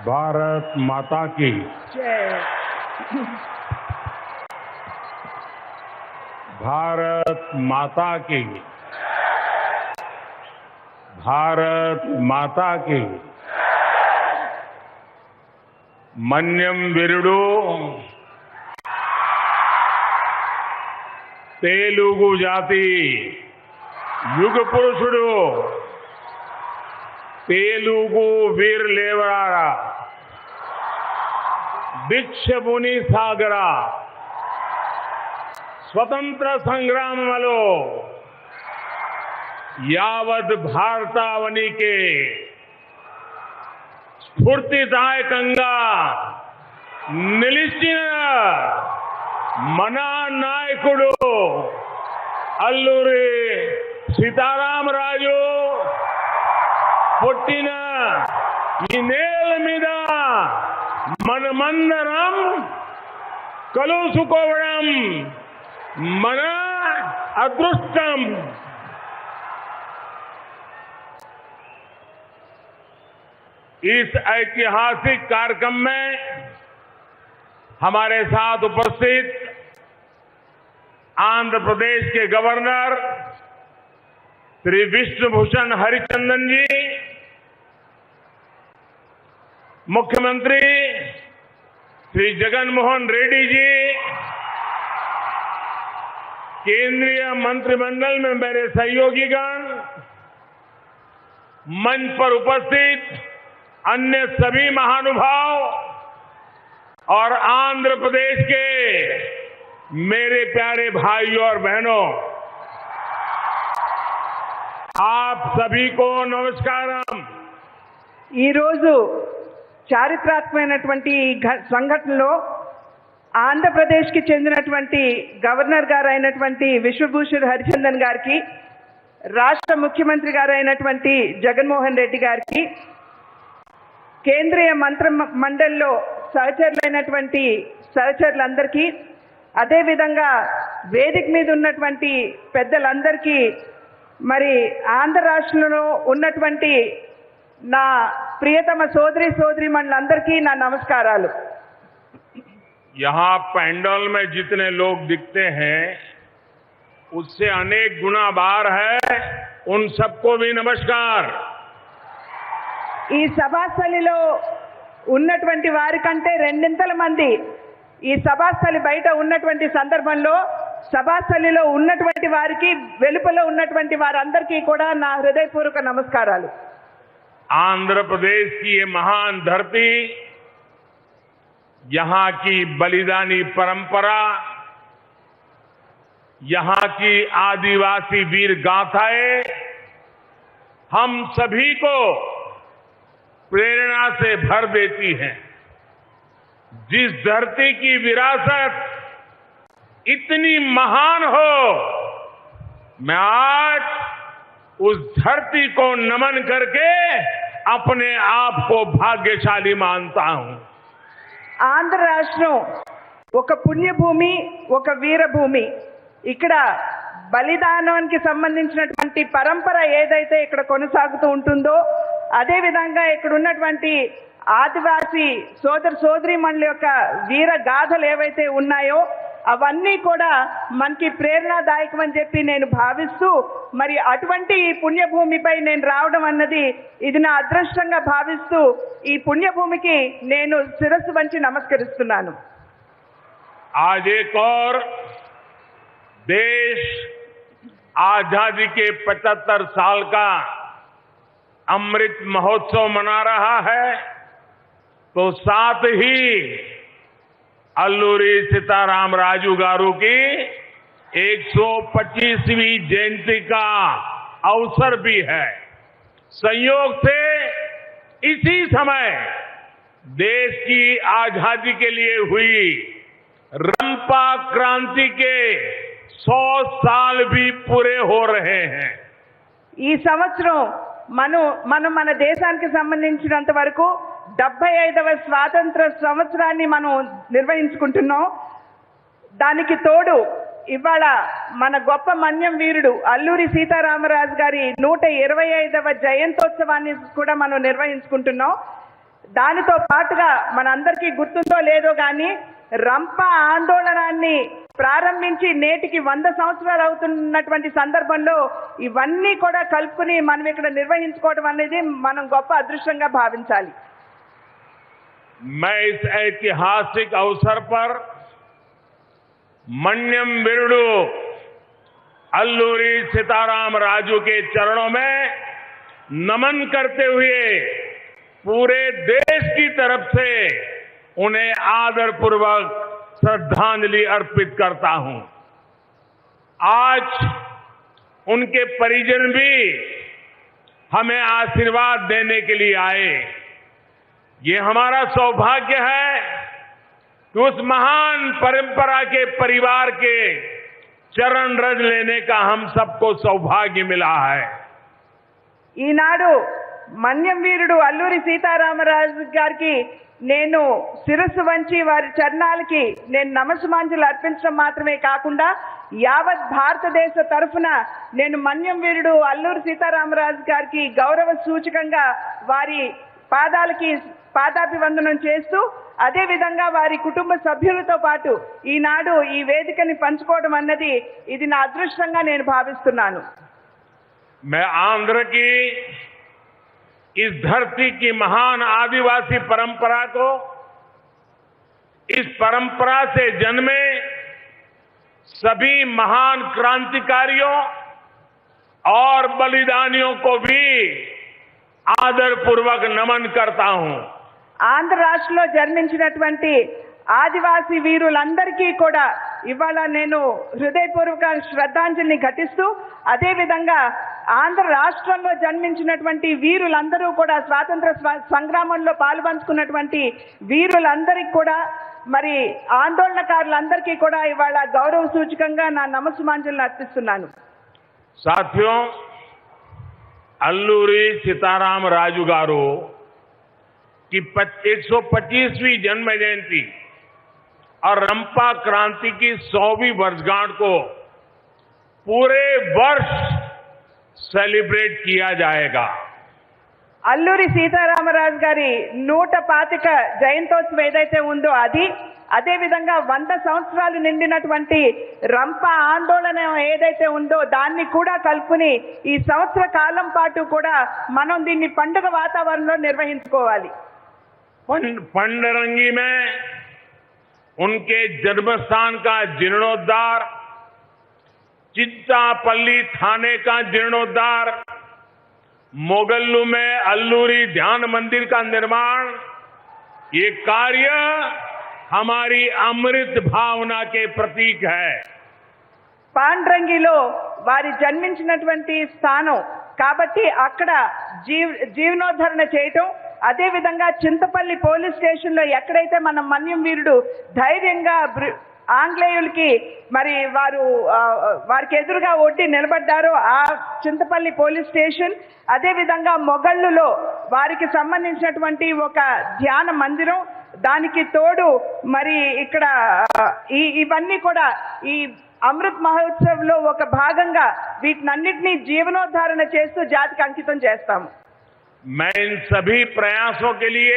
भारत माता की जय। भारत माता की भारत माता की मन्यम विरुडु तेलुगु जाति युग पुरुषुडु तेलुगु वीर लेवरारा भिक्षमुनि सागरा स्वतंत्र संग्रामलो यावत् भारतावनिके स्फूर्तिदायकंगा निलिचिन मन नायकुडु अल्लूरी सीतारामराजु పుట్టిన ఈ నేల మీద మనమందరం కలుసుకోవడం మన అదృష్టం। इस ऐतिहासिक कार्यक्रम में हमारे साथ उपस्थित आंध्र प्रदेश के गवर्नर श्री विष्णुभूषण हरिचंदन जी, मुख्यमंत्री श्री जगनमोहन रेड्डी जी, केंद्रीय मंत्रिमंडल में मेरे सहयोगीगण, मंच पर उपस्थित अन्य सभी महानुभाव और आंध्र प्रदेश के मेरे प्यारे भाइयों और बहनों, आप सभी को नमस्कारम। ఈ రోజు చారిత్రాత్మకమైనటువంటి సంఘటనలో ఆంధ్రప్రదేశ్కి చెందినటువంటి గవర్నర్ గారు అయినటువంటి విశ్వభూషణ్ హరిచందన్ గారికి, రాష్ట్ర ముఖ్యమంత్రి గారు అయినటువంటి జగన్మోహన్ రెడ్డి గారికి, కేంద్రీయ మంత్రి మండలిలో సహచరులైనటువంటి సహచరులందరికీ, అదేవిధంగా వేదిక మీద ఉన్నటువంటి పెద్దలందరికీ, మరి ఆంధ్ర రాష్ట్రంలో ఉన్నటువంటి నా ప్రియతమ సోదరీమణులందరికీ నా నమస్కారాలు। यहाँ पैंडल में जितने लोग दिखते हैं उससे अनेक गुना बाहर है, उन सबको भी नमस्कार। ఈ సభాస్థలిలో ఉన్నటువంటి వారి కంటే రెండింతల మంది ఈ సభాస్థలి బయట ఉన్నటువంటి సందర్భంలో సభాస్థలిలో ఉన్నటువంటి వారికి, వెలుపల ఉన్నటువంటి వారందరికీ కూడా నా హృదయపూర్వక నమస్కారాలు। आंध्र प्रदेश की ये महान धरती, यहां की बलिदानी परंपरा, यहां की आदिवासी वीर गाथाएं हम सभी को प्रेरणा से भर देती हैं। जिस धरती की विरासत इतनी महान हो, मैं आज उस धरती को नमन करके अपने आप को भाग्यशाली मानता हूं। ఆంధ్ర రాష్ట్రం ఒక పుణ్యభూమి, ఒక వీరభూమి। ఇక్కడ బలిదానానికి సంబంధించినటువంటి పరంపర ఏదైతే ఇక్కడ కొనసాగుతూ ఉంటుందో, అదే విధంగా ఇక్కడ ఉన్నటువంటి ఆదివాసీ సోదరీమణుల యొక్క వీర గాథలు ఏవైతే ఉన్నాయో అవన్నీ కూడా మనకి ప్రేరణాదాయకం అని చెప్పి నేను భావిస్తూ, మరి అటువంటి ఈ పుణ్యభూమిపై నేను రావడం అన్నది ఇది నా అదృష్టంగా భావిస్తూ ఈ పుణ్యభూమికి నేను శిరస్సు వంచి నమస్కరిస్తున్నాను। आज एक और देश आजादी के 75 साल का अमृत महोत्सव मना रहा है, तो साथ ही अल्लूरी सीतारामराजु गारू की 125वीं जयंती का अवसर भी है। संयोग से इसी समय देश की आजादी के लिए हुई रंपा क्रांति के 100 साल भी पूरे हो रहे हैं। ఈ సంవత్సరం మన దేశానికి సంబంధించినంత వరకు 75వ స్వాతంత్ర సంవత్సరాన్ని మనం నిర్వహించుకుంటున్నాం। దానికి తోడు ఇవాళ మన గొప్ప మన్యం వీరుడు అల్లూరి సీతారామరాజు గారి 125వ జయంతోత్సవాన్ని కూడా మనం నిర్వహించుకుంటున్నాం। దానితో పాటుగా మనందరికీ గుర్తుందో లేదో కానీ రంప ఆందోళనాన్ని ప్రారంభించి నేటికి 100 సంవత్సరాలు అవుతున్నటువంటి సందర్భంలో ఇవన్నీ కూడా కలుపుకుని మనం ఇక్కడ నిర్వహించుకోవడం అనేది మనం గొప్ప అదృష్టంగా భావించాలి. मैं इस ऐतिहासिक अवसर पर मन्यम वीरुडु अल्लूरी सीताराम राजू के चरणों में नमन करते हुए पूरे देश की तरफ से उन्हें आदरपूर्वक श्रद्धांजलि अर्पित करता हूं. आज उनके परिजन भी हमें आशीर्वाद देने के लिए आए. ये हमारा सौभाग्य है कि उस महान परंपरा के परिवार के चरण रज लेने का हम सबको सौभाग्य मिला है. ఈనాడు మన్యం వీరుడు అల్లూరి సీతారామరాజు గారికి నేను శిరస్సు వంచి వారి చరణాలకి నేను నమస్సుమాంజలు అర్పించడం మాత్రమే కాకుండా యావత్ భారతదేశ తరఫున నేను మన్యం వీరుడు అల్లూరి సీతారామరాజు గారికి గౌరవ సూచకంగా వారి పాదాలకి పాదాభివందనం చేస్తూ అదే విధంగా వారి కుటుంబ సభ్యులతో పాటు ఈనాడు ఈ వేదికని పంచుకోవడం అన్నది ఇది నా అదృష్టంగా నేను భావిస్తున్నాను. मैं आंध्र की इस धरती की महान आदिवासी परंपरा को, इस परंपरा से जन्मे सभी महान क्रांतिकारियों और बलिदानियों को भी आदरपूर्वक नमन करता हूं. ఆంధ్ర రాష్ట్రంలో జన్మించినటువంటి ఆదివాసీ వీరులందరికీ కూడా ఇవాళ నేను హృదయపూర్వక శ్రద్ధాంజలిని ఘటిస్తూ అదే విధంగా ఆంధ్ర రాష్ట్రంలో జన్మించినటువంటి వీరులందరూ కూడా స్వాతంత్ర సంగ్రామంలో పాల్పంచుకున్నటువంటి వీరులందరికీ కూడా మరి ఆందోళనకారులందరికీ కూడా ఇవాళ గౌరవ సూచకంగా నా నమస్సుమాంజలిని అర్పిస్తున్నాను. साथियों, अल्लूरी सीताराम राजू गारू की 125वीं जन्म जयंती और रंपा क्रांति की 100वीं वर्षगांठ को पूरे वर्ष सेलिब्रेट किया जाएगा. అల్లూరి సీతారామరాజు గారి 125 జయంతోత్సవం ఏదైతే ఉందో అది అదే విధంగా 100 సంవత్సరాలు నిండినటువంటి రంప ఆందోళన ఏదైతే ఉందో దాన్ని కూడా కలుపుని ఈ సంవత్సర కాలం పాటు కూడా మనం దీన్ని పండుగ వాతావరణంలో నిర్వహించుకోవాలి. पंडरंगी में उनके जन्मस्थान का जीर्णोद्धार, चित्तापल्ली थाने का जीर्णोद्धार, मोगल्लू में अल्लूरी ध्यान मंदिर का निर्माण, ये कार्य हमारी अमृत भावना के प्रतीक है. పాండ్రంగిలో వారి జన్మించినటువంటి స్థానం కాబట్టి అక్కడ జీవనోద్ధరణ చేయటం, అదే విధంగా చింతపల్లి పోలీస్ స్టేషన్ లో ఎక్కడైతే మన మన్యం వీరుడు ధైర్యంగా ఆంగ్లేయులకి మరి వారికి ఎదురుగా ఒడ్డి నిలబడ్డారో ఆ చింతపల్లి పోలీస్ స్టేషన్, అదే విధంగా మొగళ్ళులో వారికి సంబంధించినటువంటి ఒక ధ్యాన మందిరం, దానికి తోడు మరి ఇక్కడ ఇవన్నీ కూడా ఈ అమృత్ మహోత్సవ్ లో ఒక భాగంగా వీటినన్నిటినీ జీవనోద్ధారణ చేస్తూ జాతికి అంకితం చేస్తాము. मैं इन सभी प्रयासों के लिए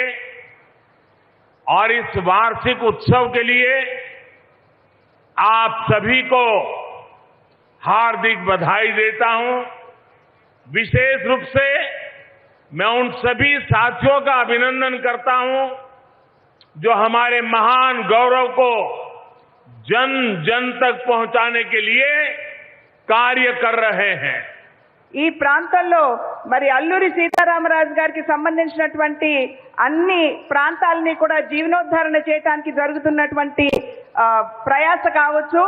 और इस वार्षिक उत्सव के लिए आप सभी को हार्दिक बधाई देता हूं. विशेष रूप से मैं उन सभी साथियों का अभिनंदन करता हूं जो हमारे महान गौरव को जन जन तक पहुंचाने के लिए कार्य कर रहे हैं. ఈ ప్రాంతంలో మరి అల్లూరి సీతారామరాజు గారికి సంబంధించినటువంటి అన్ని ప్రాంతాలని కూడా జీవనోద్ధరణ చేయడానికి జరుగుతున్నటువంటి ప్రయాస కావచ్చు,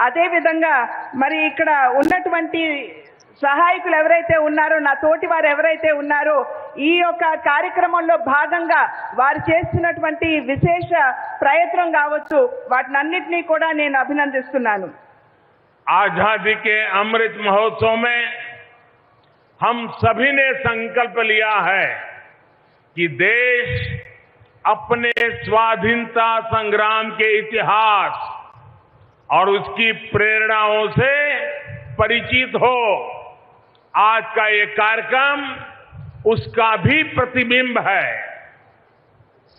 అదే విధంగా మరి ఇక్కడ ఉన్నటువంటి సహాయకులు ఎవరైతే ఉన్నారో, నా తోటి వారు ఎవరైతే ఉన్నారో ఈ యొక్క కార్యక్రమంలో భాగంగా వారు చేస్తున్నటువంటి విశేష ప్రయత్నం కావచ్చు, వాటినన్నిటినీ కూడా నేను అభినందిస్తున్నాను. आजादी के अमृत महोत्सव में हम सभी ने संकल्प लिया है कि देश अपने स्वाधीनता संग्राम के इतिहास और उसकी प्रेरणाओं से परिचित हो. आज का ये कार्यक्रम उसका भी प्रतिबिंब है.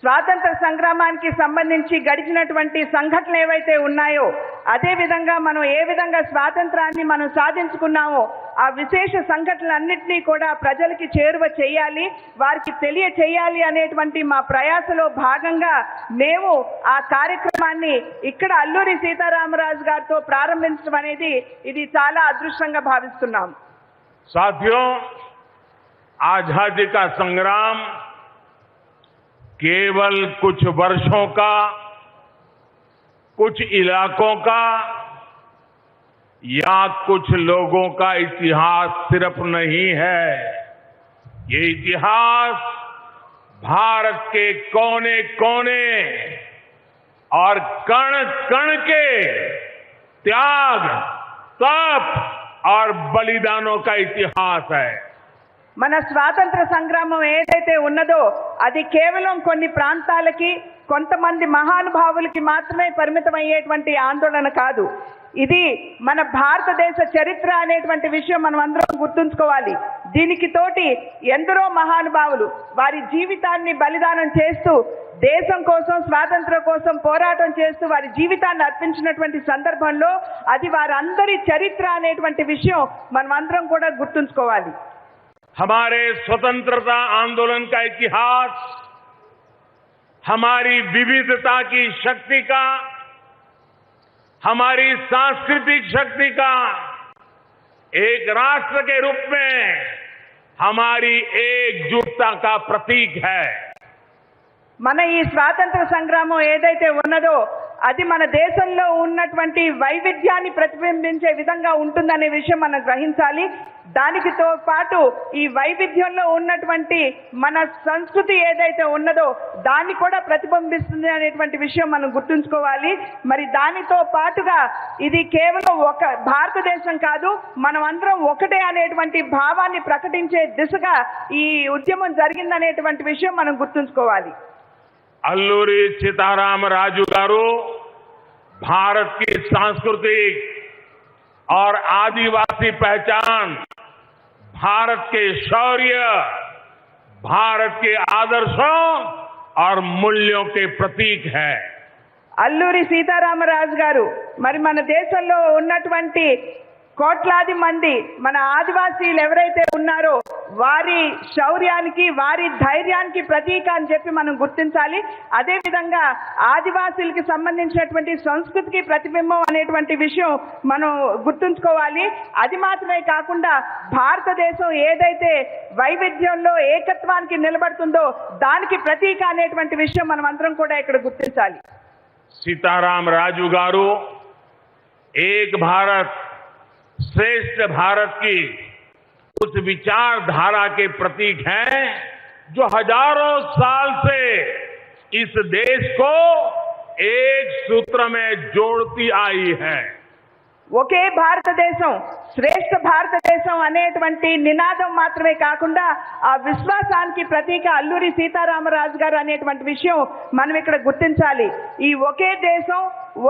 స్వాతంత్ర సంగ్రామానికి సంబంధించి గడిచినటువంటి సంఘటనలు ఏవైతే ఉన్నాయో, అదే విధంగా మనం ఏ విధంగా స్వాతంత్రాన్ని మనం సాధించుకున్నామో ఆ విశేష సంఘటనలన్నింటినీ కూడా ప్రజలకి చేరువ చేయాలి, వారికి తెలియచేయాలి అనేటువంటి మా ప్రయాసలో భాగంగా మేము ఆ కార్యక్రమాన్ని ఇక్కడ అల్లూరి సీతారామరాజు గారితో ప్రారంభించడం అనేది ఇది చాలా అదృష్టంగా భావిస్తున్నాం. साथियों, आजादी का संग्राम केवल कुछ वर्षों का, कुछ इलाकों का या कुछ लोगों का इतिहास सिर्फ नहीं है. ये इतिहास भारत के कोने कोने और कण कण के त्याग, तप और बलिदानों का इतिहास है. మన స్వాతంత్ర సంగ్రామం ఏదైతే ఉన్నదో అది కేవలం కొన్ని ప్రాంతాలకి, కొంతమంది మహానుభావులకి మాత్రమే పరిమితమయ్యేటువంటి ఆందోళన కాదు. ఇది మన భారతదేశ చరిత్ర అనేటువంటి విషయం మనం అందరం గుర్తుంచుకోవాలి. దీనికి తోటి ఎందరో మహానుభావులు వారి జీవితాన్ని బలిదానం చేస్తూ దేశం కోసం, స్వాతంత్ర్యం కోసం పోరాటం చేస్తూ వారి జీవితాన్ని అర్పించినటువంటి సందర్భంలో అది వారందరి చరిత్ర అనేటువంటి విషయం మనం అందరం కూడా గుర్తుంచుకోవాలి. हमारे स्वतंत्रता आंदोलन का इतिहास हमारी विविधता की शक्ति का, हमारी सांस्कृतिक शक्ति का, एक राष्ट्र के रूप में हमारी एकजुटता का प्रतीक है. మన ఈ స్వాతంత్ర సంగ్రామం ఏదైతే ఉన్నదో అది మన దేశంలో ఉన్నటువంటి వైవిధ్యాన్ని ప్రతిబింబించే విధంగా ఉంటుందనే విషయం మనం గ్రహించాలి. దానికితో పాటు ఈ వైవిధ్యంలో ఉన్నటువంటి మన సంస్కృతి ఏదైతే ఉన్నదో దాన్ని కూడా ప్రతిబింబిస్తుంది అనేటువంటి విషయం మనం గుర్తుంచుకోవాలి. మరి దానితో పాటుగా ఇది కేవలం ఒక భారతదేశం కాదు, మనం అందరం ఒకటే అనేటువంటి భావాన్ని ప్రకటించే దిశగా ఈ ఉద్యమం జరిగిందనేటువంటి విషయం మనం గుర్తుంచుకోవాలి. अल्लूरी सीताराम राजू गारू भारत की सांस्कृतिक और आदिवासी पहचान, भारत के शौर्य, भारत के आदर्शों और मूल्यों के प्रतीक है. అల్లూరి సీతారామరాజు గారు మరి మన దేశంలో ఉన్నటువంటి కోట్లాది మంది మన ఆదివాసీలు ఎవరైతే ఉన్నారో వారి శౌర్యానికి, వారి ధైర్యానికి ప్రతీక అని చెప్పి మనం గుర్తించాలి. అదే విధంగా ఆదివాసీలకి సంబంధించినటువంటి సంస్కృతికి ప్రతిబింబం అనేటువంటి విషయం మనం గుర్తుంచుకోవాలి. అది మాత్రమే కాకుండా భారతదేశం ఏదైతే వైవిధ్యంలో ఏకత్వానికి నిలబడుతుందో దానికి ప్రతీక అనేటువంటి విషయం మనం అందరం కూడా ఇక్కడ గుర్తించాలి. सीताराम राजू गारू एक भारत श्रेष्ठ भारत की उस विचारधारा के प्रतीक हैं जो हजारों साल से इस देश को एक सूत्र में जोड़ती आई है. ఒకే భారతదేశం, శ్రేష్ఠ భారతదేశం అనేటువంటి నినాదం మాత్రమే కాకుండా ఆ విశ్వాసానికి ప్రతీక అల్లూరి సీతారామరాజు గారు అనేటువంటి విషయం మనం ఇక్కడ గుర్తించాలి. ఈ ఒకే దేశం,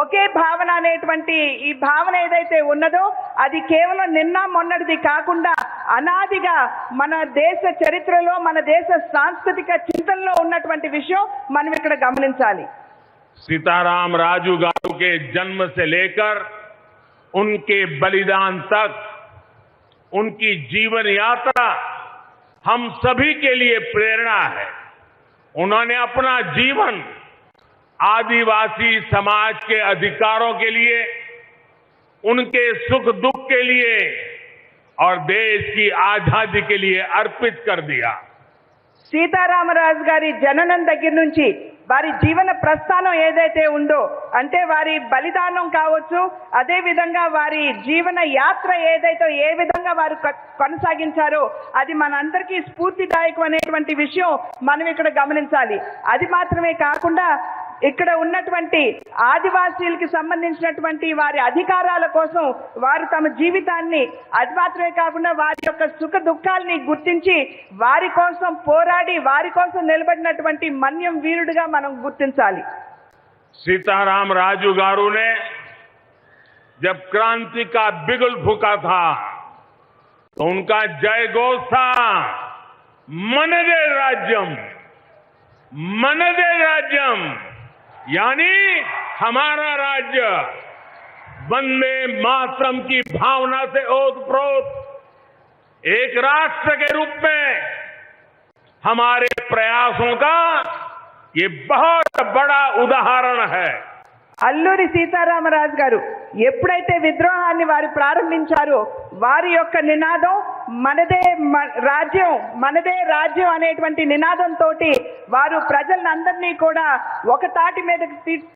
ఒకే భావన అనేటువంటి ఈ భావన ఏదైతే ఉన్నదో అది కేవలం నిన్న మొన్నటిది కాకుండా అనాదిగా మన దేశ చరిత్రలో, మన దేశ సాంస్కృతిక చింతనలో ఉన్నటువంటి విషయం మనం ఇక్కడ గమనించాలి. सीताराम राजू गारू के जन्म से लेकर उनके बलिदान तक उनकी जीवन यात्रा हम सभी के लिए प्रेरणा है. उन्होंने अपना जीवन आदिवासी समाज के अधिकारों के लिए, उनके सुख दुख के लिए और देश की आजादी के लिए अर्पित कर दिया. సీతారామరాజు గారి జననం దగ్గర నుంచి వారి జీవన ప్రస్థానం ఏదైతే ఉందో, అంటే వారి బలిదానం కావచ్చు, అదే విధంగా వారి జీవన యాత్ర ఏదైతే ఏ విధంగా వారు కొనసాగించారో అది మనందరికీ స్ఫూర్తిదాయకం అనేటువంటి విషయం మనం ఇక్కడ గమనించాలి. అది మాత్రమే కాకుండా ఇక్కడ ఉన్నటువంటి ఆదివాసీలకు సంబంధించినటువంటి వారి అధికారాల కోసం వారు తమ జీవితాన్ని, అది మాత్రమే కాకుండా వారి యొక్క సుఖ దుఃఖాలని గుర్తించి వారి కోసం పోరాడి వారి కోసం నిలబడినటువంటి మన్యం వీరుడుగా మనం గుర్తించాలి. सीताराम राजू गारू ने जब क्रांति का बिगुल फूका था तो उनका जय घोष था मनरे राज्यम, मनदे राज्यम यानी हमारा राज्य वंदे मातरम की भावना से ओतप्रोत एक राष्ट्र के रूप में हमारे प्रयासों का ये बहुत बड़ा उदाहरण है। అల్లూరి సీతారామరాజు గారు ఎప్పుడైతే విద్రోహాన్ని వారు ప్రారంభించారో వారి యొక్క నినాదం మనదే రాజ్యం అనేటువంటి నినాదంతో వారు ప్రజలందరినీ కూడా ఒక తాటి మీద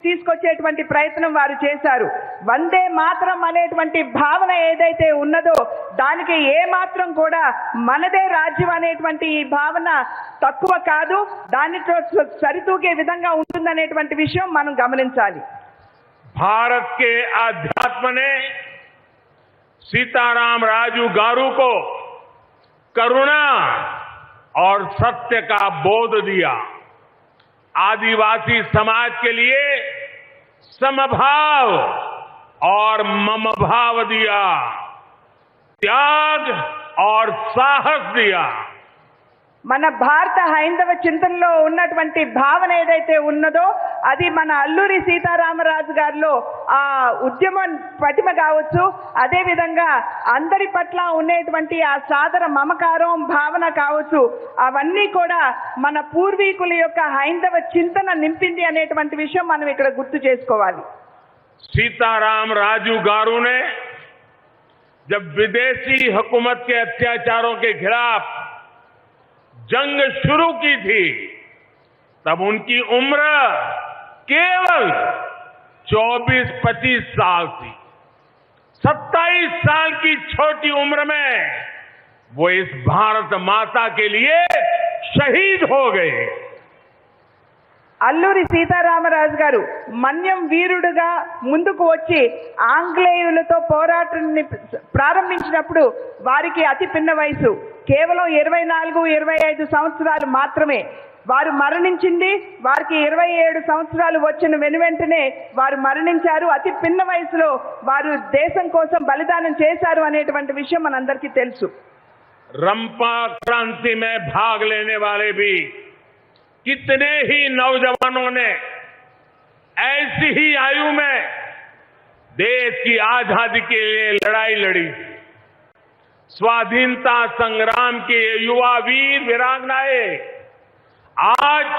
తీసుకొచ్చేటువంటి ప్రయత్నం వారు చేశారు. వందే మాతరం అనేటువంటి భావన ఏదైతే ఉన్నదో దానికి ఏ మాత్రం కూడా మనదే రాజ్యం అనేటువంటి ఈ భావన తక్కువ కాదు, దానితో సరితూగే విధంగా ఉంటుందనేటువంటి విషయం మనం గమనించాలి. भारत के आध्यात्म ने सीताराम राजू गारू को करुणा और सत्य का बोध दिया, आदिवासी समाज के लिए समभाव और ममभाव दिया, त्याग और साहस दिया. మన భారత హైందవ చింతనలో ఉన్నటువంటి భావన ఏదైతే ఉన్నదో అది మన అల్లూరి సీతారామరాజు గారిలో ఆ ఉద్యమ పటిమ కావచ్చు, అదే విధంగా అందరి పట్ల ఉండేటువంటి ఆ సాదర మమకారం భావన కావచ్చు, అవన్నీ కూడా మన పూర్వీకుల యొక్క హైందవ చింతన నింపింది అనేటువంటి విషయం మనం ఇక్కడ గుర్తు చేసుకోవాలి. सीताराम राजू गारू ने जब विदेशी हुकूमत के अत्याचारों के खिलाफ जंग शुरू की थी तब उनकी उम्र केवल 24-25 साल थी. 27 साल की छोटी उम्र में वो इस भारत माता के लिए शहीद हो गए. అల్లూరి సీతారామరాజు గారు మన్యం వీరుడుగా ముందుకు వచ్చి ఆంగ్లేయులతో పోరాటాన్ని ప్రారంభించినప్పుడు వారికి అతి పిన్న వయసు కేవలం 24-25 సంవత్సరాలు మాత్రమే. వారు మరణించింది వారికి 27 సంవత్సరాలు వచ్చిన వెనువెంటనే వారు మరణించారు. అతి పిన్న వయసులో వారు దేశం కోసం బలిదానం చేశారు అనేటువంటి విషయం మనందరికీ తెలుసు. रंपा क्रांति में भाग लेने वाले भी कितने ही नौजवानों ने ऐसी ही आयु में देश की आजादी के लिए लड़ाई लड़ी. स्वाधीनता संग्राम के युवा वीर वीरांगनाएं आज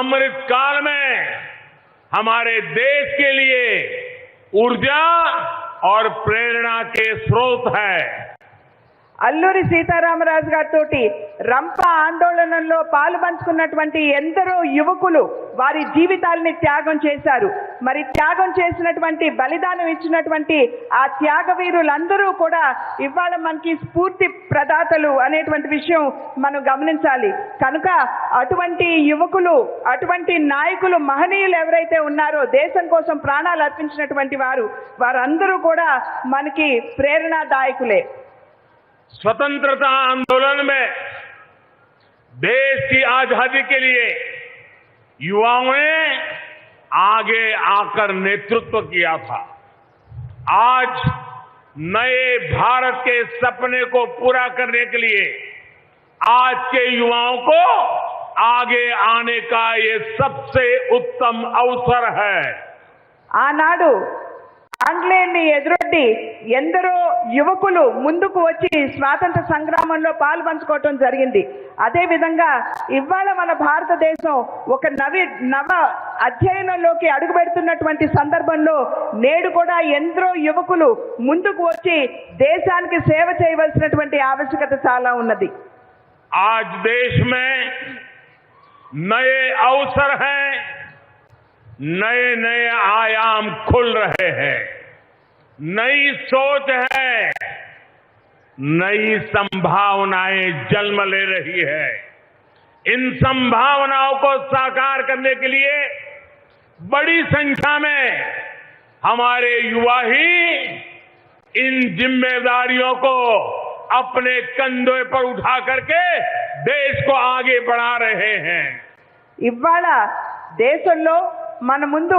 अमृत काल में हमारे देश के लिए ऊर्जा और प्रेरणा के स्रोत है. అల్లూరి సీతారామరాజు గారితో రంప ఆందోళనలో పాలు పంచుకున్నటువంటి ఎందరో యువకులు వారి జీవితాలని త్యాగం చేశారు. మరి త్యాగం చేసినటువంటి బలిదానం ఇచ్చినటువంటి ఆ త్యాగవీరులందరూ కూడా ఇవాళ మనకి స్ఫూర్తి ప్రదాతలు అనేటువంటి విషయం మనం గమనించాలి. కనుక అటువంటి యువకులు అటువంటి నాయకులు మహనీయులు ఎవరైతే ఉన్నారో దేశం కోసం ప్రాణాలు అర్పించినటువంటి వారందరూ కూడా మనకి ప్రేరణాదాయకులే. स्वतंत्रता आंदोलन में देश की आजादी के लिए युवाओं ने आगे आकर नेतृत्व किया था. आज नए भारत के सपने को पूरा करने के लिए आज के युवाओं को आगे आने का ये सबसे उत्तम अवसर है. ఆనాడు ఆంగ్లేయుల్ని ఎదురొడ్డి ఎందరో యువకులు ముందుకు వచ్చి స్వాతంత్ర సంగ్రామంలో పాలు పంచుకోవటం జరిగింది. అదే విధంగా ఇవాళ మన భారతదేశం ఒక నవ అధ్యయనంలోకి అడుగు పెడుతున్నటువంటి సందర్భంలో నేడు కూడా ఎందరో యువకులు ముందుకు వచ్చి దేశానికి సేవ చేయవలసినటువంటి ఆవశ్యకత చాలా ఉన్నది. आज देश में नए अवसर हैं, नए नए आयाम खुल रहे हैं, नई सोच है, नई संभावनाएं जन्म ले रही है. इन संभावनाओं को साकार करने के लिए बड़ी संख्या में हमारे युवा ही इन जिम्मेदारियों को अपने कंधों पर उठा करके देश को आगे बढ़ा रहे हैं. ఇవాళ దేశంలో మన ముందు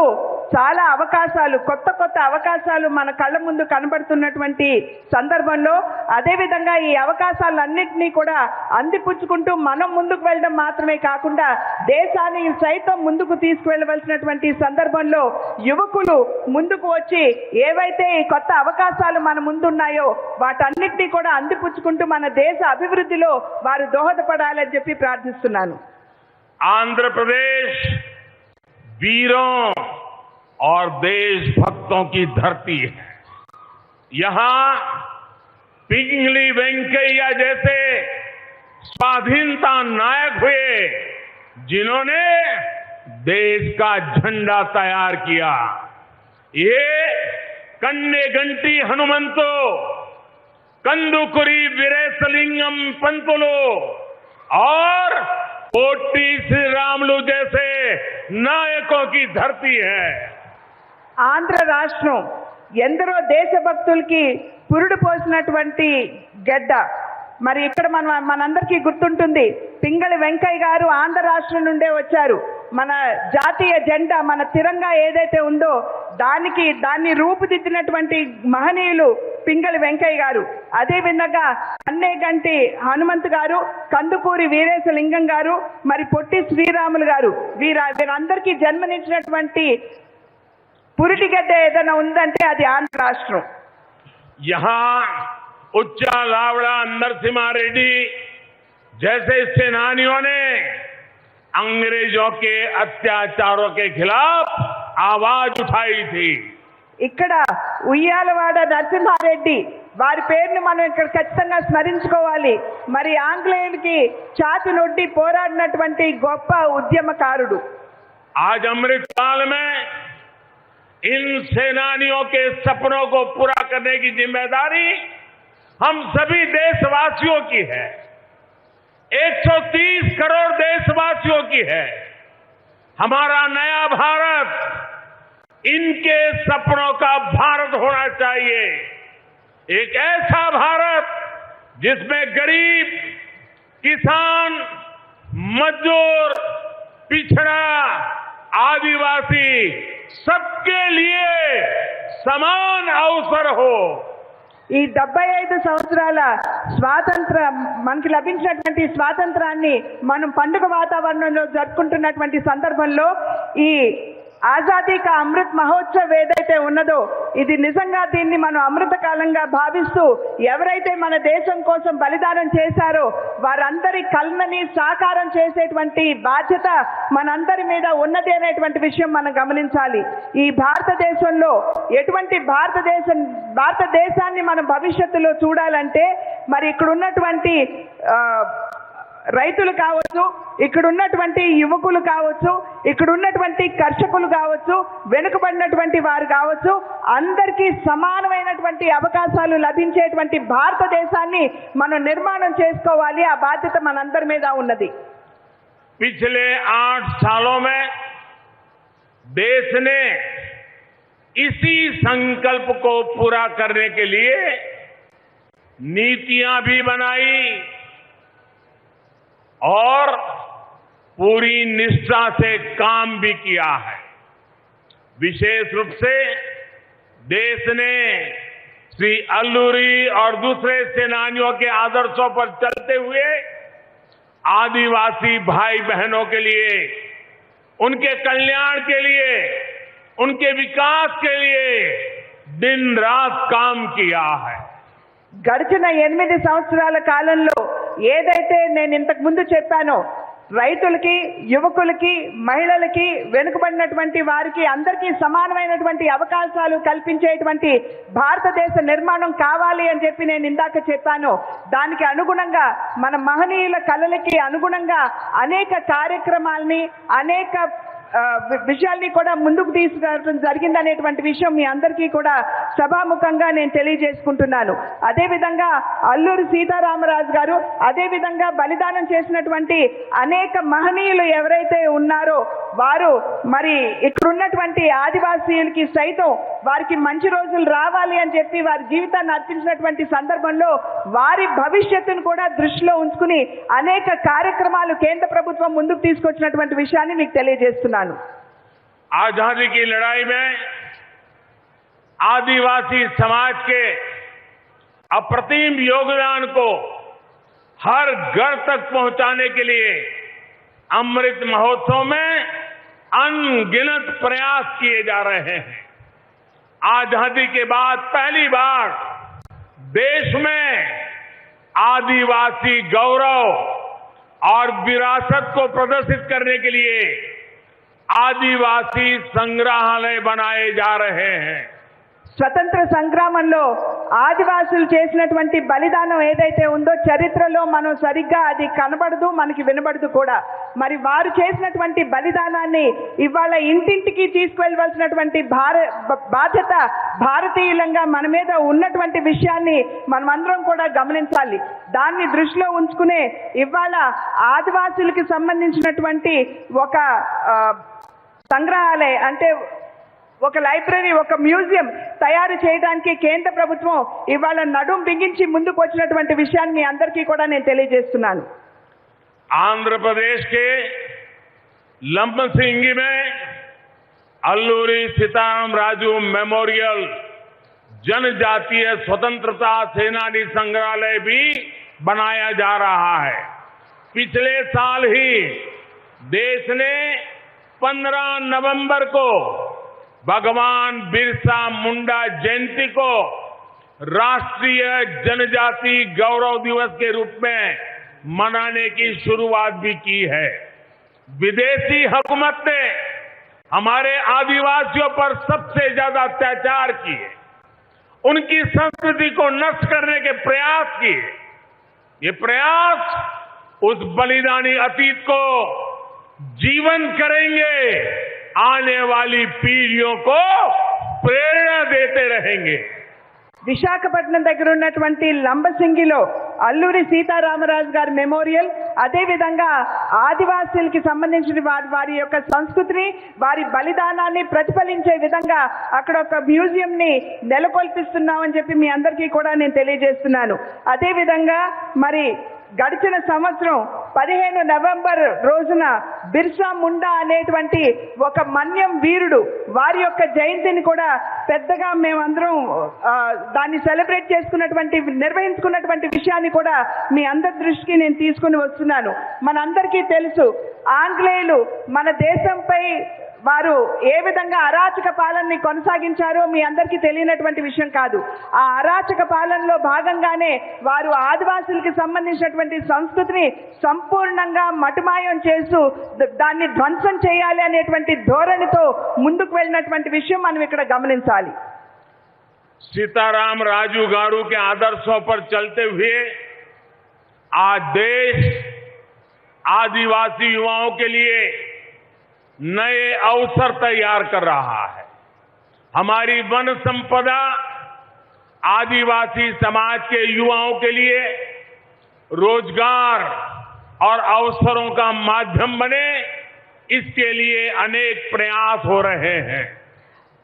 చాలా అవకాశాలు, కొత్త కొత్త అవకాశాలు మన కళ్ళ ముందు కనబడుతున్నటువంటి సందర్భంలో అదేవిధంగా ఈ అవకాశాలన్నింటినీ కూడా అందిపుచ్చుకుంటూ మనం ముందుకు వెళ్ళడం మాత్రమే కాకుండా దేశాన్ని సైతం ముందుకు తీసుకువెళ్ళవలసినటువంటి సందర్భంలో యువకులు ముందుకు వచ్చి ఏవైతే ఈ కొత్త అవకాశాలు మన ముందున్నాయో వాటన్నిటినీ కూడా అందిపుచ్చుకుంటూ మన దేశ అభివృద్ధిలో వారు దోహదపడాలని చెప్పి ప్రార్థిస్తున్నాను. आंध्र प्रदेश वीरों और देशभक्तों की धरती है। यहां पिंगली वेंकैया जैसे स्वाधीनता नायक हुए जिन्होंने देश का झंडा तैयार किया। ये कन्नेगंटी हनुमंतो, कंदुकुरी वीरेशलिंगम पंतुलु और पोटी श्रीरामुलु जैसे नायकों की धरती है। ఆంధ్ర రాష్ట్రం ఎందరో దేశభక్తులకి పురుడు పోసినటువంటి గడ్డ. మరి ఇక్కడ మనందరికీ గుర్తుంటుంది, పింగళి వెంకయ్య గారు ఆంధ్ర రాష్ట్రం నుండే వచ్చారు. మన జాతీయ జెండా, మన తిరంగా ఏదైతే ఉందో దాన్ని రూపుదిద్దినటువంటి మహనీయులు పింగళి వెంకయ్య గారు. అదేవిధంగా కన్నేగంటి హనుమంత్ గారు, కందుకూరి వీరేశలింగం గారు, మరి పొట్టి శ్రీరాములు గారు, వీరందరికీ జన్మనిచ్చినటువంటి పురిటిగడ్డ ఏదైనా ఉందంటే అది ఆంధ్ర రాష్ట్రం. यहां उच्चा लावड़ा नरसिम्हा रेड्डी जैसे सेनानियों ने अंग्रेजों के अत्याचारों के खिलाफ आवाज उठाई थी. ఇక్కడ ఉయ్యాలవాడ నరసింహారెడ్డి వారి పేరుని మనం ఇక్కడ ఖచ్చితంగా స్మరించుకోవాలి. మరి ఆంగ్లేయులకి ఛాతి నొడ్డి పోరాడినటువంటి గొప్ప ఉద్యమకారుడు. आज अमृतकाल में इन सेनानियों के सपनों को पूरा करने की जिम्मेदारी हम सभी देशवासियों की है. 130 करोड़ देशवासियों की है. हमारा नया भारत इनके सपनों का भारत होना चाहिए. एक ऐसा भारत जिसमें गरीब, किसान, मजदूर, पिछड़ा, आदिवासी सबके लिए समान अवसर हो. ఈ 75 సంవత్సరాల మనకి లభించినటువంటి స్వాతంత్రాన్ని మనం పండుగ వాతావరణంలో జరుపుకుంటున్నటువంటి సందర్భంలో ఈ ఆజాదీ కా అమృత్ మహోత్సవ్ ఏదైతే ఉన్నదో ఇది నిజంగా దీన్ని మనం అమృత కాలంగా భావిస్తూ ఎవరైతే మన దేశం కోసం బలిదానం చేశారో వారందరి కల్మని సాకారం చేసేటువంటి బాధ్యత మనందరి మీద ఉన్నది అనేటువంటి విషయం మనం గమనించాలి. ఈ భారతదేశంలో ఎటువంటి భారతదేశాన్ని మనం భవిష్యత్తులో చూడాలంటే మరి ఇక్కడ ఉన్నటువంటి రైతులు కావచ్చు, ఇక్కడ ఉన్నటువంటి యువకులు కావచ్చు, ఇక్కడ ఉన్నటువంటి కర్షకులు కావచ్చు, వెనుకబడినటువంటి వారు కావచ్చు, అందరికీ సమానమైనటువంటి అవకాశాలు లభించేటువంటి భారతదేశాన్ని మనం నిర్మాణం చేసుకోవాలి. ఆ బాధ్యత మనందరి మీద ఉన్నది. पिछले 8 सालों में देश ने इसी संकल्प को पूरा करने के लिए नीतियां भी बनाई और पूरी निष्ठा से काम भी किया है. विशेष रूप से देश ने श्री अल्लूरी और दूसरे सेनानियों के आदर्शों पर चलते हुए आदिवासी भाई बहनों के लिए, उनके कल्याण के लिए, उनके विकास के लिए दिन रात काम किया है. గడిచిన 8 సంవత్సరాల కాలంలో ఏదైతే నేను ఇంతకు ముందు చెప్పానో రైతులకి, యువకులకి, మహిళలకి, వెనుకబడినటువంటి వారికి అందరికీ సమానమైనటువంటి అవకాశాలు కల్పించేటువంటి భారతదేశ నిర్మాణం కావాలి అని చెప్పి నేను ఇందాక చెప్పాను. దానికి అనుగుణంగా మన మహనీయుల కలలకి అనుగుణంగా అనేక కార్యక్రమాల్ని, అనేక విషయాల్ని కూడా ముందుకు తీసుకురావడం జరిగిందనేటువంటి విషయం మీ అందరికీ కూడా సభాముఖంగా నేను తెలియజేసుకుంటున్నాను. అదేవిధంగా అల్లూరి సీతారామరాజు గారు, అదేవిధంగా బలిదానం చేసినటువంటి అనేక మహనీయులు ఎవరైతే ఉన్నారో వారు మరి ఇక్కడున్నటువంటి ఆదివాసీలకి సైతం వారికి మంచి రోజులు రావాలి అని చెప్పి వారి జీవితాన్ని అర్పించినటువంటి సందర్భంలో వారి భవిష్యత్తును కూడా దృష్టిలో ఉంచుకుని అనేక కార్యక్రమాలు కేంద్ర ప్రభుత్వం ముందుకు తీసుకొచ్చినటువంటి విషయాన్ని మీకు తెలియజేస్తున్నాను. आजादी की लड़ाई में आदिवासी समाज के अप्रतिम योगदान को हर घर तक पहुंचाने के लिए अमृत महोत्सव में अनगिनत प्रयास किए जा रहे हैं। आजादी के बाद पहली बार देश में आदिवासी गौरव और विरासत को प्रदर्शित करने के लिए आदिवासी संग्रहालय बनाए जा रहे हैं। స్వతంత్ర సంగ్రామంలో ఆదివాసులు చేసినటువంటి బలిదానం ఏదైతే ఉందో చరిత్రలో మనం సరిగ్గా అది కనబడదు, మనకి వినబడదు కూడా. మరి వారు చేసినటువంటి బలిదానాన్ని ఇవాళ ఇంటింటికి తీసుకువెళ్ళవలసినటువంటి బాధ్యత భారతీయులంగా మన మీద ఉన్నటువంటి విషయాన్ని మనమందరం కూడా గమనించాలి. దాన్ని దృష్టిలో ఉంచుకునే ఇవాళ ఆదివాసులకు సంబంధించినటువంటి ఒక సంగ్రహాలయ అంటే ఒక లైబ్రరీ, ఒక మ్యూజియం తయారు చేయడానికి కేంద్ర ప్రభుత్వం ఇవాళ నడుం బిగించి ముందుకు వచ్చినటువంటి విషయాన్ని మీ అందరికీ కూడా నేను తెలియజేస్తున్నాను. आंध्र प्रदेश के लंबसिंगी में अल्लूरी सीताराम राजू मेमोरियल जनजातीय स्वतंत्रता सेनानी संग्रहालय भी बनाया जा रहा है। पिछले साल ही देश ने 15 नवंबर को भगवान बिरसा मुंडा जयंती को राष्ट्रीय जनजाति गौरव दिवस के रूप में मनाने की शुरुआत भी की है। विदेशी हुकूमत ने हमारे आदिवासियों पर सबसे ज्यादा अत्याचार किए, उनकी संस्कृति को नष्ट करने के प्रयास किए। ये प्रयास उस बलिदानी अतीत को जीवन करेंगे, आने वाली पीढ़ियों को प्रेरणा देते रहेंगे। విశాఖపట్నం దగ్గర ఉన్నటువంటి లంబసింగిలో అల్లూరి సీతారామరాజు గారి మెమోరియల్, అదేవిధంగా ఆదివాసీలకి సంబంధించిన వారి యొక్క సంస్కృతిని, వారి బలిదానాన్ని ప్రతిఫలించే విధంగా అక్కడ ఒక మ్యూజియంని నెలకొల్పిస్తున్నామని చెప్పి మీ అందరికీ కూడా నేను తెలియజేస్తున్నాను. అదేవిధంగా మరి గడిచిన సంవత్సరం 15 నవంబర్ రోజున బిర్సా ముండా అనేటువంటి ఒక మన్యం వీరుడు వారి యొక్క జయంతిని కూడా పెద్దగా మేమందరం దాన్ని సెలబ్రేట్ నిర్వహించుకున్నటువంటి విషయాన్ని కూడా మీ అందరి దృష్టికి నేను తీసుకుని వస్తున్నాను. మనందరికీ తెలుసు, ఆంగ్లేయులు మన దేశంపై వారు ఏ విధంగా అరాచక పాలనని కొనసాగించారో మీ అందరికీ తెలియనటువంటి విషయం కాదు. ఆ అరాచక పాలనలో భాగంగానే వారు ఆదివాసులకు సంబంధించినటువంటి సంస్కృతిని సంపూర్ణంగా మటుమాయం చేస్తూ దాన్ని ధ్వంసం చేయాలి అనేటువంటి ధోరణితో ముందుకు వెళ్ళినటువంటి విషయం మనం ఇక్కడ గమనించాలి. सीताराम राजू गारू के आदर्शों पर चलते हुए आज देश आदिवासी युवाओं के लिए नए अवसर तैयार कर रहा है। हमारी वन संपदा आदिवासी समाज के युवाओं के लिए रोजगार और अवसरों का माध्यम बने, इसके लिए अनेक प्रयास हो रहे हैं।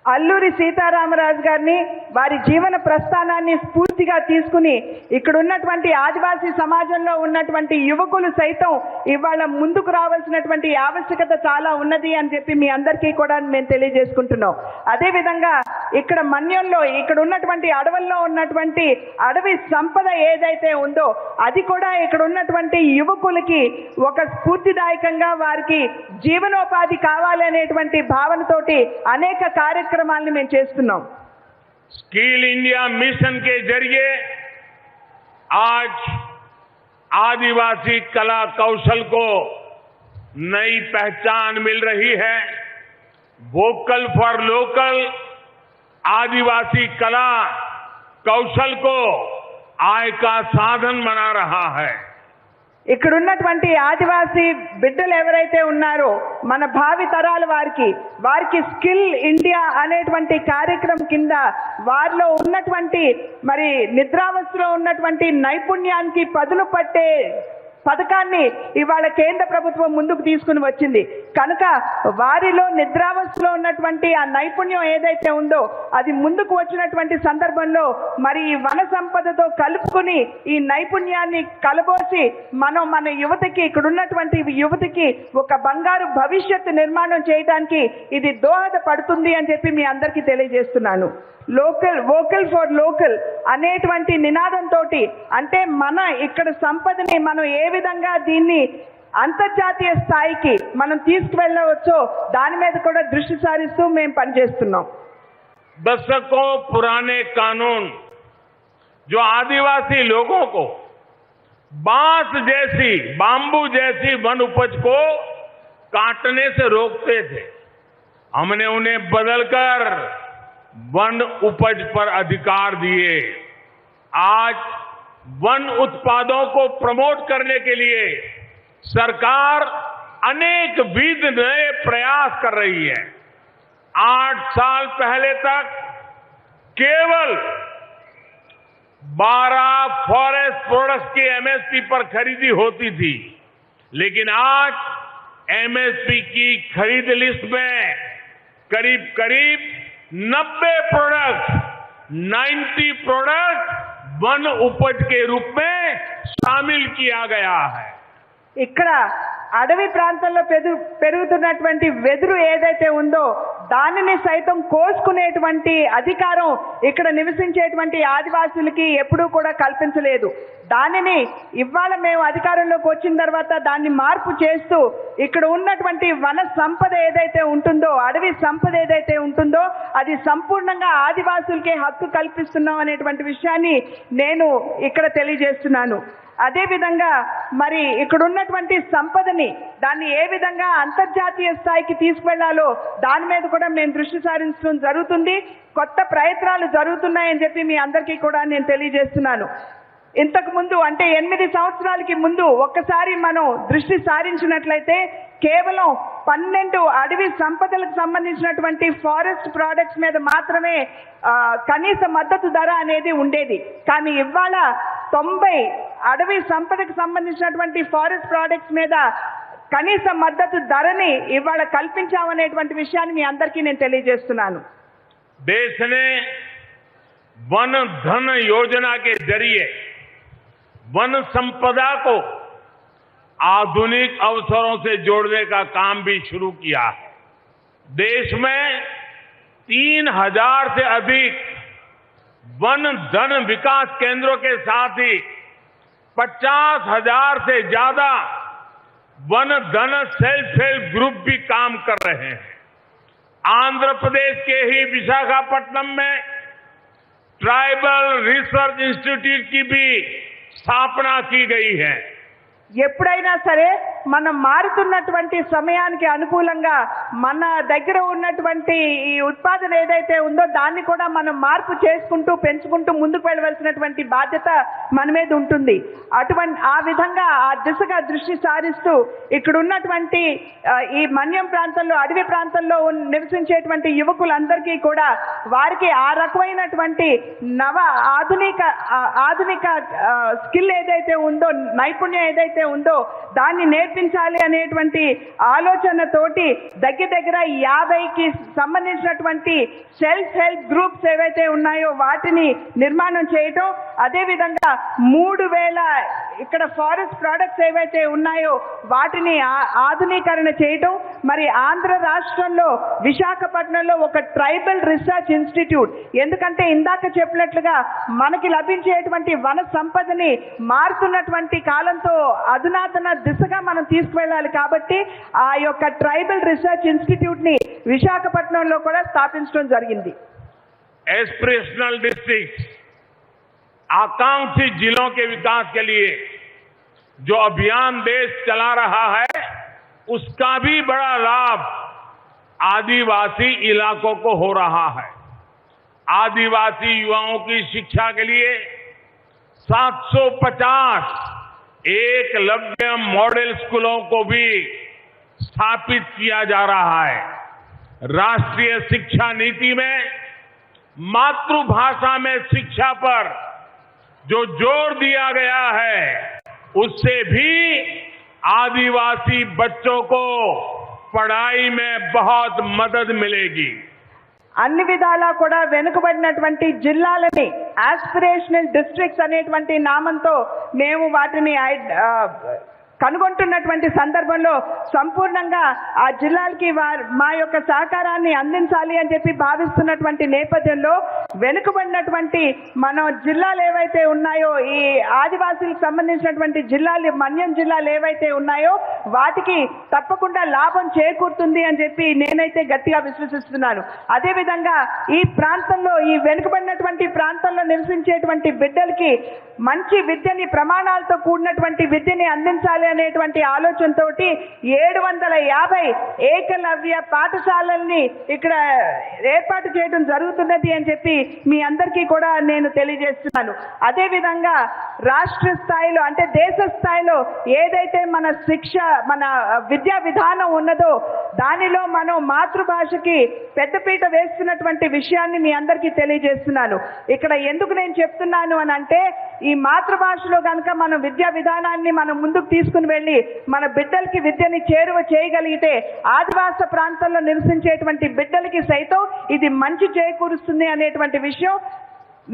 అల్లూరి సీతారామరాజు గారిని వారి జీవన ప్రస్థానాన్ని స్ఫూర్తిగా తీసుకుని ఇక్కడ ఉన్నటువంటి ఆదివాసీ సమాజంలో ఉన్నటువంటి యువకులు సైతం ఇవాళ ముందుకు రావాల్సినటువంటి ఆవశ్యకత చాలా ఉన్నది అని చెప్పి మీ అందరికీ కూడా మేము తెలియజేసుకుంటున్నాం. అదేవిధంగా ఇక్కడ మన్యంలో ఇక్కడ ఉన్నటువంటి అడవుల్లో ఉన్నటువంటి అడవి సంపద ఏదైతే ఉందో అది కూడా ఇక్కడ ఉన్నటువంటి యువకులకి ఒక స్ఫూర్తిదాయకంగా వారికి జీవనోపాధి కావాలి అనేటువంటి భావనతోటి అనేక కార్యక్రమాలను మేము చేస్తున్నాం. स्किल इंडिया मिशन के जरिए आज आदिवासी कला कौशल को नई पहचान मिल रही है। वोकल फॉर लोकल आदिवासी कला कौशल को आय का साधन बना रहा है। ఇక్కడ ఉన్నటువంటి ఆదివాసీ బిడ్డలు ఎవరైతే ఉన్నారో మన భావి తరాల వారికి స్కిల్ ఇండియా అనేటువంటి కార్యక్రమం కింద వారిలో ఉన్నటువంటి మరి నిద్రావస్థలో ఉన్నటువంటి నైపుణ్యానికి పదును పట్టే పథకాన్ని ఇవాళ కేంద్ర ప్రభుత్వం ముందుకు తీసుకుని వచ్చింది. కనుక వారిలో నిద్రావస్థలో ఉన్నటువంటి ఆ నైపుణ్యం ఏదైతే ఉందో అది ముందుకు వచ్చినటువంటి సందర్భంలో మరి ఈ వన సంపదతో కలుపుకుని ఈ నైపుణ్యాన్ని కలబోసి మన యువతకి, ఇక్కడ ఉన్నటువంటి యువతకి ఒక బంగారు భవిష్యత్తు నిర్మాణం చేయడానికి ఇది దోహదపడుతుంది అని చెప్పి మీ అందరికీ తెలియజేస్తున్నాను. వోకల్ ఫర్ లోకల్ అనేటువంటి నినాదంతో, అంటే మన ఇక్కడ సంపదని మనం ఏ విధంగా దీన్ని అంతర్జాతీయ స్థాయికి మనం తీసుకువెళ్ళవచ్చో దాని మీద కూడా దృష్టి సారిస్తూ మేము పనిచేస్తున్నాం. दशकों पुराने कानून जो आदिवासी लोगों को बांस जैसी, बांबू जैसी वन उपज को काटने से रोकते थे, हमने उन्हें बदलकर वन उपज पर अधिकार दिए. आज वन उत्पादों को प्रमोट करने के लिए सरकार अनेक विध नए प्रयास कर रही है. 8 साल पहले तक केवल 12 फॉरेस्ट प्रोडक्ट्स की एमएसपी पर खरीदी होती थी, लेकिन आज एमएसपी की खरीद लिस्ट में करीब करीब 90 प्रोडक्ट वन उपज के रूप में शामिल किया गया है. ఇక్కడ అడవి ప్రాంతంలో పెరుగుతున్నటువంటి వెదురు ఏదైతే ఉందో దానిని సైతం కోసుకునేటువంటి అధికారం ఇక్కడ నివసించేటువంటి ఆదివాసులకి ఎప్పుడూ కూడా కల్పించలేదు. దానిని ఇవాళ మేము అధికారంలోకి వచ్చిన తర్వాత దాన్ని మార్పు చేస్తూ ఇక్కడ ఉన్నటువంటి వన సంపద ఏదైతే ఉంటుందో, అడవి సంపద ఏదైతే ఉంటుందో అది సంపూర్ణంగా ఆదివాసులకే హక్కు కల్పిస్తున్నాం అనేటువంటి విషయాన్ని నేను ఇక్కడ తెలియజేస్తున్నాను. అదేవిధంగా మరి ఇక్కడ ఉన్నటువంటి సంపదని దాన్ని ఏ విధంగా అంతర్జాతీయ స్థాయికి తీసుకువెళ్లాలో దాని మీద కూడా మేము దృష్టి సారించడం జరుగుతుంది. కొత్త ప్రయత్నాలు జరుగుతున్నాయని చెప్పి మీ అందరికీ కూడా నేను తెలియజేస్తున్నాను. ఇంతకు ముందు అంటే 8 సంవత్సరాలకి ముందు ఒక్కసారి మనం దృష్టి సారించినట్లయితే కేవలం 12 అడవి సంపదలకు సంబంధించినటువంటి ఫారెస్ట్ ప్రోడక్ట్స్ మీద మాత్రమే కనీస మద్దతు ధర అనేది ఉండేది. కానీ ఇవాళ 90 అడవి సంపదకు సంబంధించినటువంటి ఫారెస్ట్ ప్రోడక్ట్స్ మీద కనీస మద్దతు ధరని ఇవాళ కల్పించామనేటువంటి విషయాన్ని మీ అందరికీ నేను తెలియజేస్తున్నాను. देश ने वन धन योजना के जरिए वन संपदा को आधुनिक अवसरों से जोड़ने का काम भी शुरू किया है. देश में 3000 से अधिक वन धन विकास केंद्रों के साथ ही 50,000 से ज्यादा वन धन सेल्फ हेल्प ग्रुप भी काम कर रहे हैं. आंध्र प्रदेश के ही विशाखापट्टनम में ट्राइबल रिसर्च इंस्टीट्यूट की भी स्थापना की गई है. ఎప్పుడైనా సరే మనం మారుతున్నటువంటి సమయానికి అనుకూలంగా మన దగ్గర ఉన్నటువంటి ఈ ఉత్పాదన ఏదైతే ఉందో దాన్ని కూడా మనం మార్పు చేసుకుంటూ పెంచుకుంటూ ముందుకు వెళ్ళవలసినటువంటి బాధ్యత మన మీద ఉంటుంది. ఆ విధంగా ఆ దిశగా దృష్టి సారిస్తూ ఇక్కడ ఉన్నటువంటి ఈ మన్యం ప్రాంతంలో, అడవి ప్రాంతంలో నివసించేటువంటి యువకులందరికీ కూడా వారికి ఆ రకమైనటువంటి ఆధునిక స్కిల్ ఏదైతే ఉందో, నైపుణ్యం ఏదైతే ఉందో దాన్ని నేర్పించాలి అనేటువంటి ఆలోచనతోటి దగ్గర 50కి సంబంధించినటువంటి సెల్ఫ్ హెల్ప్ గ్రూప్స్ ఏవైతే ఉన్నాయో వాటిని నిర్మాణం చేయటం, అదేవిధంగా 3000 ఇక్కడ ఫారెస్ట్ ప్రోడక్ట్స్ ఏవైతే ఉన్నాయో వాటిని ఆధునీకరణ చేయటం. మరి ఆంధ్ర రాష్ట్రంలో విశాఖపట్నంలో ఒక ట్రైబల్ రీసెర్చ్ ఇన్స్టిట్యూట్, ఎందుకంటే ఇందాక చెప్పినట్లుగా మనకి లభించేటువంటి వన సంపదని మారుతున్నటువంటి కాలంతో అధునాతన దిశగా మనం తీసుకువెళ్ళాలి కాబట్టి ఆ యొక్క ట్రైబల్ రీసెర్చ్ ఇన్స్టిట్యూట్ ని విశాఖపట్నంలో కూడా స్థాపించడం జరిగింది. एस्पिरेशनल डिस्ट्रिक्ट, आकांक्षी जिलों के विकास के लिए जो अभियान देश चला रहा है उसका भी बड़ा लाभ आदिवासी इलाकों को हो रहा है. आदिवासी युवाओं की शिक्षा के लिए 750 एकलव्य मॉडल स्कूलों को भी स्थापित किया जा रहा है. राष्ट्रीय शिक्षा नीति में मातृभाषा में शिक्षा पर जो जोर दिया गया है उससे भी आदिवासी बच्चों को पढ़ाई में बहुत मदद मिलेगी। అన్ని విధాలా కూడా వెనుకబడినటువంటి జిల్లాలని ఆస్పిరేషనల్ డిస్ట్రిక్ట్స్ అనేటువంటి నామంతో మేము వాటిని కనుగొంటున్నటువంటి సందర్భంలో సంపూర్ణంగా ఆ జిల్లాలకి మా యొక్క సహకారాన్ని అందించాలి అని చెప్పి భావిస్తున్నటువంటి నేపథ్యంలో వెనుకబడినటువంటి మన జిల్లాలు ఏవైతే ఉన్నాయో ఈ ఆదివాసీలకు సంబంధించినటువంటి జిల్లాలు మన్యం జిల్లాలు ఏవైతే ఉన్నాయో వాటికి తప్పకుండా లాభం చేకూరుతుంది అని చెప్పి నేనైతే గట్టిగా విశ్వసిస్తున్నాను. అదేవిధంగా ఈ ప్రాంతంలో ఈ వెనుకబడినటువంటి ప్రాంతంలో నివసించేటువంటి బిడ్డలకి మంచి విద్యని ప్రమాణాలతో కూడినటువంటి విద్యని అందించాలి అనేటువంటి ఆలోచనతోటి 750 ఏకలవ్య పాఠశాలల్ని ఇక్కడ ఏర్పాటు చేయడం జరుగుతున్నది అని చెప్పి మీ అందరికీ కూడా నేను తెలియజేస్తున్నాను. అదేవిధంగా రాష్ట్ర స్థాయిలో అంటే దేశ స్థాయిలో ఏదైతే మన శిక్ష మన విద్యా విధానం ఉన్నదో దానిలో మనం మాతృభాషకి పెద్దపీట వేస్తున్నటువంటి విషయాన్ని మీ అందరికీ తెలియజేస్తున్నాను. ఇక్కడ ఎందుకు నేను చెప్తున్నాను అని అంటే ఈ మాతృభాషలో కనుక మనం విద్యా విధానాన్ని మనం ముందుకు తీసుకుని వెళ్ళి మన బిడ్డలకి విద్యని చేరువ చేయగలిగితే ఆదివాస ప్రాంతాల్లో నివసించేటువంటి బిడ్డలకి సైతం ఇది మంచి చేకూరుస్తుంది అనేటువంటి విషయం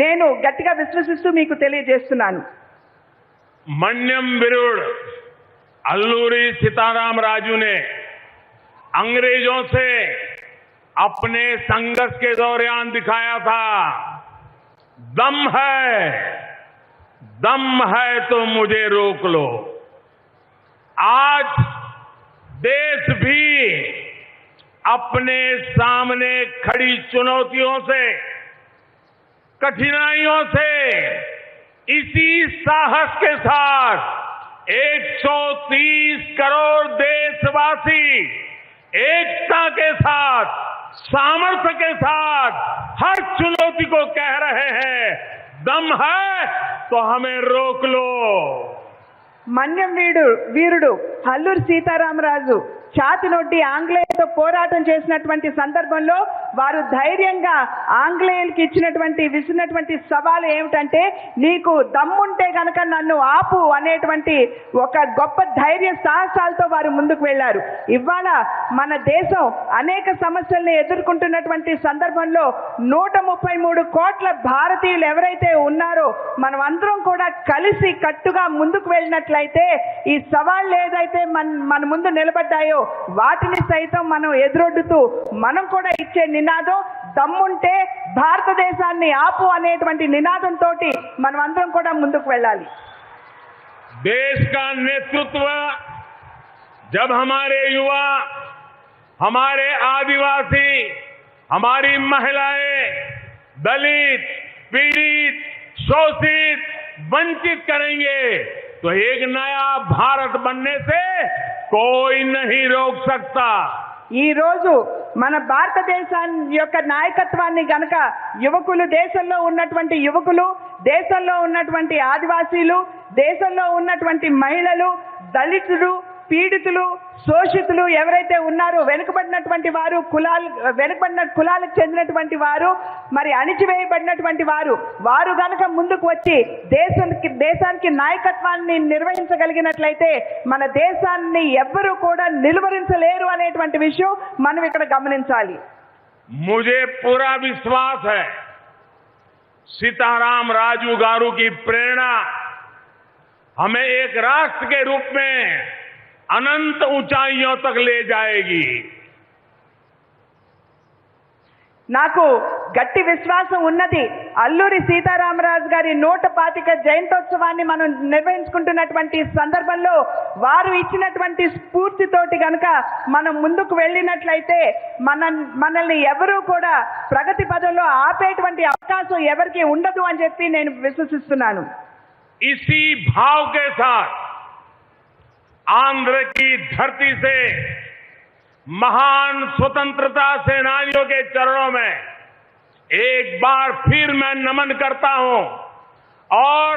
నేను గట్టిగా విశ్వసిస్తూ మీకు తెలియజేస్తున్నాను. मन्यम विरुड़ अल्लूरी सीताराम राजू ने अंग्रेजों से अपने संघर्ष के दौरान दिखाया था दम है तो मुझे रोक लो। आज देश भी अपने सामने खड़ी चुनौतियों से कठिनाइयों से इसी साहस के साथ 130 करोड़ देशवासी एकता के साथ सामर्थ्य के साथ हर चुनौती को कह रहे हैं दम है तो हमें रोक लो। మన్యం వీరుడు అల్లూరి సీతారామరాజు ఛాతి నొడ్డి ఆంగ్లేయులతో పోరాటం చేసినటువంటి సందర్భంలో వారు ధైర్యంగా ఆంగ్లేయులకి విసినటువంటి సవాలు ఏమిటంటే నీకు దమ్ముంటే గనక నన్ను ఆపు అనేటువంటి ఒక గొప్ప ధైర్య సాహసాలతో వారు ముందుకు వెళ్లారు. ఇవాళ మన దేశం అనేక సమస్యల్ని ఎదుర్కొంటున్నటువంటి సందర్భంలో 133 కోట్ల భారతీయులు ఎవరైతే ఉన్నారో మనం అందరం కూడా కలిసి కట్టుగా ముందుకు వెళ్ళినట్లయితే ఈ సవాళ్ళు ఏదైతే మన ముందు నిలబడ్డాయో వాటిని సైతం మనం ఎదురొడ్డుతూ మనం కూడా ఇచ్చే నినాదం దమ్ముంటే భారతదేశాన్ని ఆపు అనేటువంటి నినాదంతో మనం అందరం కూడా ముందుకు వెళ్ళాలి. देश का नेतृत्व जब हमारे युवा, हमारे आदिवासी, हमारी महिलाएं, दलित, पीड़ित, शोषित, वंचित करेंगे तो एक नया भारत बनने से कोई नहीं रोक सकता. ఈ రోజు మన భారతదేశాన్ని యొక్క నాయకత్వాన్ని గనక యువకులు దేశంలో ఉన్నటువంటి యువకులు, దేశంలో ఉన్నటువంటి ఆదివాసీలు, దేశంలో ఉన్నటువంటి మహిళలు, దళితులు, పీడితులు, శోషితులు ఎవరైతే ఉన్నారో వెనుకబడినటువంటి వారు వెనుకబడిన కులాలకు చెందినటువంటి వారు మరి అణిచివేయబడినటువంటి వారు గనక ముందుకు వచ్చి దేశానికి నాయకత్వాన్ని నిర్వహించగలిగినట్లయితే మన దేశాన్ని ఎవ్వరూ కూడా నిలువరించలేరు అనేటువంటి విషయం మనం ఇక్కడ గమనించాలి. मुझे पूरा विश्वास है सीताराम राजू गारू की प्रेरणा हमें एक राष्ट्र के रूप में अनंत ऊंचाइयों तक ले जाएगी. నాకు గట్టి విశ్వాసం ఉన్నది. అల్లూరి సీతారామరాజు గారి 125వ జయంతోత్సవాన్ని మనం నిర్వహించుకుంటున్నటువంటి సందర్భంలో వారు ఇచ్చినటువంటి స్ఫూర్తితోటి గనుక మనం ముందుకు వెళ్ళినట్లయితే మనల్ని ఎవరూ కూడా ప్రగతి పదంలో ఆపేటువంటి అవకాశం ఎవరికి ఉండదు అని చెప్పి నేను విశ్వసిస్తున్నాను. इसी भाव के साथ आंध्र की धरती से महान स्वतंत्रता सेनानियों के चरणों में एक बार फिर मैं नमन करता हूं और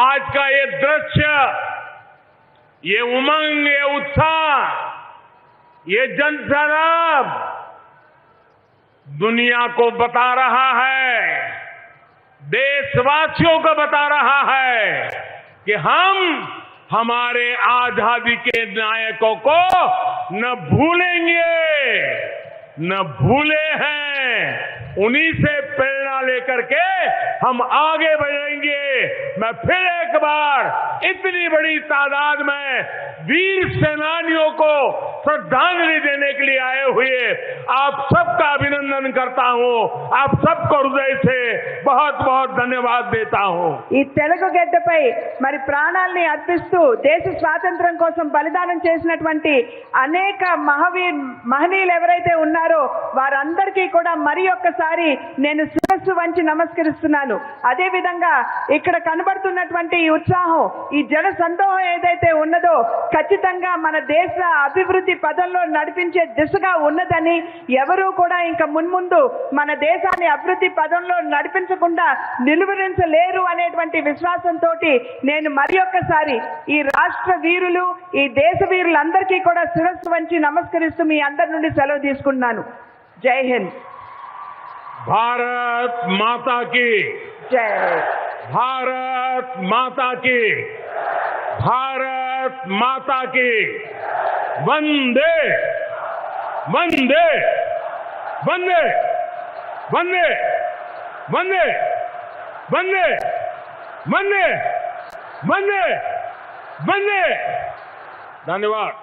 आज का ये दृश्य, ये उमंग, ये उत्साह, ये जनसराब दुनिया को बता रहा है, देशवासियों को बता रहा है कि हम हमारे आजादी के नायकों को न भूलेंगे, न भूले हैं। उन्हीं से प्रेरणा लेकर के हम आगे बढ़ेंगे। मैं फिर एक बार इतनी बड़ी तादाद में वीर सेनानियों को श्रद्धांजलि देने के लिए आए हुए आप सबका अभिनंदन करता हूं। आप सबको हृदय से बहुत बहुत धन्यवाद देता हूं। ఈ తెలుగు గడ్డపై మరి ప్రాణాల్ని అర్పిస్తూ దేశ స్వాతంత్ర్యం కోసం బలిదానం చేసినటువంటి అనేక మహనీయులు ఎవరైతే ఉన్నారో వారందరికీ కూడా మరి ఒక్కసారి నేను శిరస్సు వంచి నమస్కరిస్తున్నాను. అదే విధంగా ఇక్కడ కనబడుతున్నటువంటి ఈ ఉత్సాహం, ఈ జన సందోహం ఏదైతే ఉన్నదో ఖచ్చితంగా మన దేశ అభివృద్ధి పదంలో నడిపించే దిశగా ఉన్నదని, ఎవరూ కూడా ఇంకా మున్ముందు మన దేశాన్ని అభివృద్ధి పదంలో నడిపించకుండా నిలువరించలేరు అనేటువంటి విశ్వాసంతో నేను మరి ఒక్కసారి ఈ రాష్ట్ర వీరులు, ఈ దేశ వీరులందరికీ కూడా శిరస్సు వంచి నమస్కరిస్తూ మీ అందరి నుండి సెలవు తీసుకుంటున్నాను. జై హింద్. भारत माता की జై. भारत माता की, भारत माता की। वंदे वंदे वंदे वंदे वंदे वंदे वंदे वंदे वंदे। धन्यवाद।